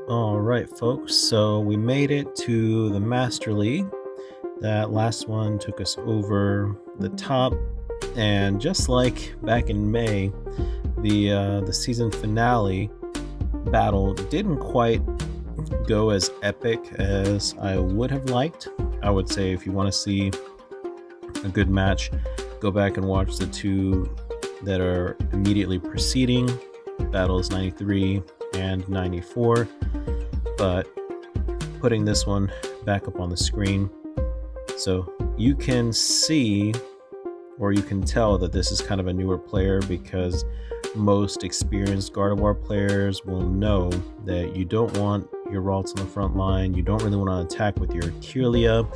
All right, folks. So we made it to the Master League. That last one took us over the top, and just like back in May, the season finale battle didn't quite go as epic as I would have liked. I would say if you want to see a good match, go back and watch the two that are immediately preceding battles 93 and 94. But putting this one back up on the screen so you can see, or you can tell, that this is kind of a newer player, because most experienced Gardevoir players will know that you don't want your Ralts on the front line. You don't really want to attack with your Kirlia.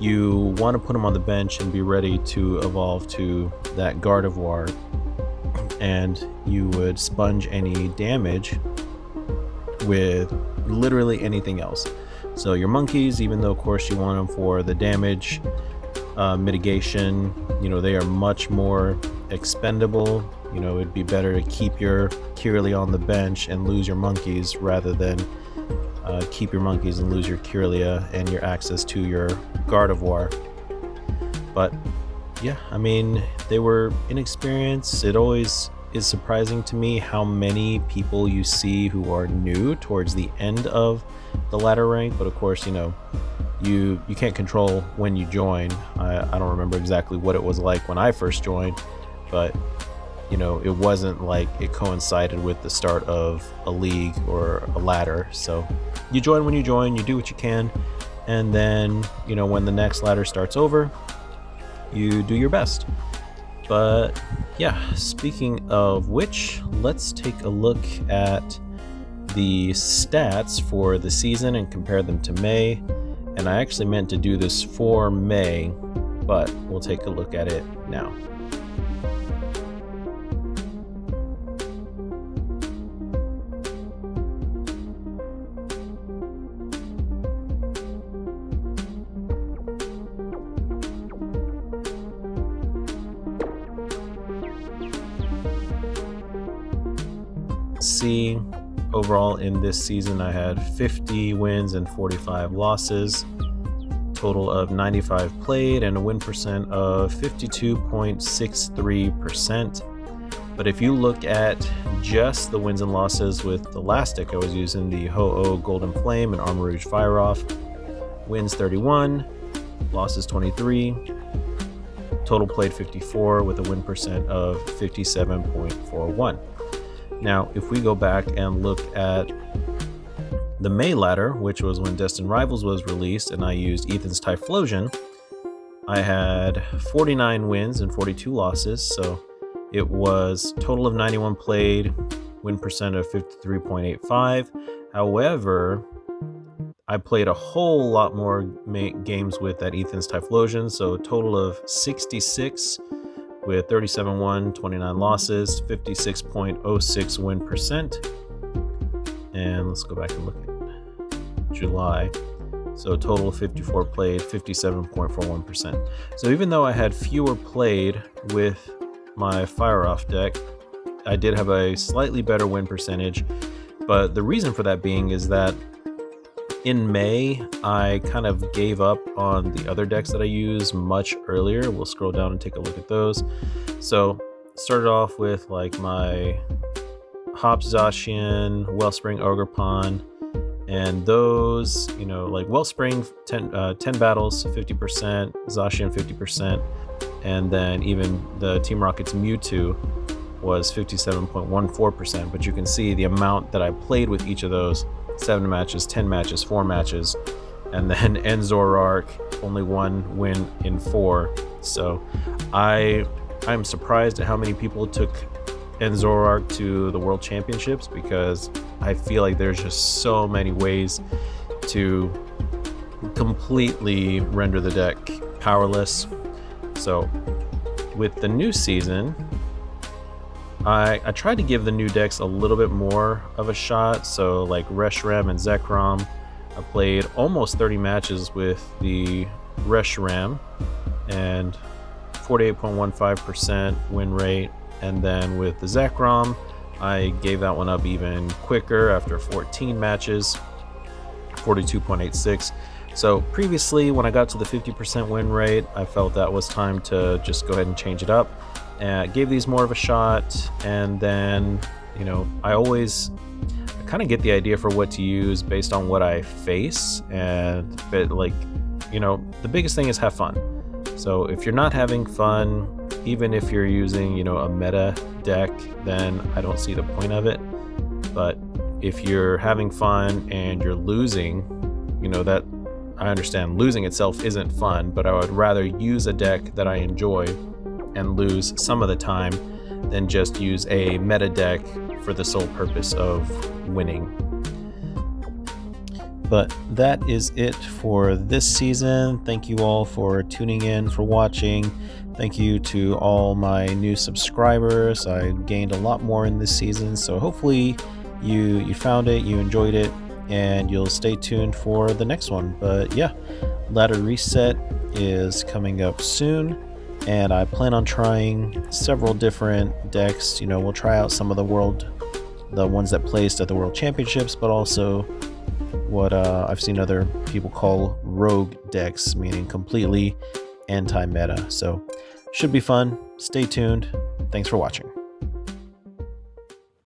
You want to put them on the bench and be ready to evolve to that Gardevoir, and you would sponge any damage with literally anything else. So your monkeys, even though of course you want them for the damage mitigation, they are much more expendable. It'd be better to keep your Kirlia on the bench and lose your monkeys rather than keep your monkeys and lose your Kirlia and your access to your Gardevoir. But yeah, they were inexperienced. It always is surprising to me how many people you see who are new towards the end of the ladder rank. But of course, you can't control when you join. I don't remember exactly what it was like when I first joined, but it wasn't like it coincided with the start of a league or a ladder. So you join when you join, you do what you can, and then when the next ladder starts over, you do your best. But yeah, speaking of which, let's take a look at the stats for the season and compare them to May. And I actually meant to do this for May, but we'll take a look at it now. See, overall in this season I had 50 wins and 45 losses, total of 95 played, and a win percent of 52.63%. But if you look at just the wins and losses with the last deck I was using, the Ho-Oh Golden Flame and Armor Rouge Fire Off, wins 31, losses 23, total played 54 with a win percent of 57.41. Now, if we go back and look at the May ladder, which was when Destined Rivals was released, and I used Ethan's Typhlosion, I had 49 wins and 42 losses, so it was total of 91 played, win percent of 53.85. However, I played a whole lot more games with that Ethan's Typhlosion, so a total of 66 with 37 won, 29 losses, 56.06 win percent. And let's go back and look at July. So a total of 54 played, 57.41%. So even though I had fewer played with my Fire Off deck, I did have a slightly better win percentage. But the reason for that being is that in May, I kind of gave up on the other decks that I use much earlier. We'll scroll down and take a look at those. So started off with like my Hops Zacian, Wellspring Ogerpon, and those, like Wellspring 10 battles, 50%, Zacian 50%, and then even the Team Rocket's Mewtwo was 57.14%. But you can see the amount that I played with each of those: 7 matches, 10 matches, 4 matches, and then Enzorark, only 1 win in 4. So I'm surprised at how many people took Enzorark to the World Championships, because I feel like there's just so many ways to completely render the deck powerless. So with the new season, I tried to give the new decks a little bit more of a shot. So like Reshiram and Zekrom, I played almost 30 matches with the Reshiram and 48.15% win rate, and then with the Zekrom, I gave that one up even quicker after 14 matches, 42.86. So previously, when I got to the 50% win rate, I felt that was time to just go ahead and change it up. Gave these more of a shot, and then, you know, I kind of get the idea for what to use based on what I face, but like, you know, the biggest thing is have fun. So if you're not having fun, even if you're using, you know, a meta deck, then I don't see the point of it. But if you're having fun and you're losing, you know, that I understand losing itself isn't fun, but I would rather use a deck that I enjoy and lose some of the time than just use a meta deck for the sole purpose of winning. But that is it for this season. Thank you all for tuning in, for watching. Thank you to all my new subscribers. I gained a lot more in this season, so hopefully you found it, you enjoyed it, and you'll stay tuned for the next one. But yeah, Ladder Reset is coming up soon, and I plan on trying several different decks. You know, we'll try out some of the ones that placed at the World Championships, but also what I've seen other people call rogue decks, meaning completely anti-meta. So should be fun. Stay tuned. Thanks for watching.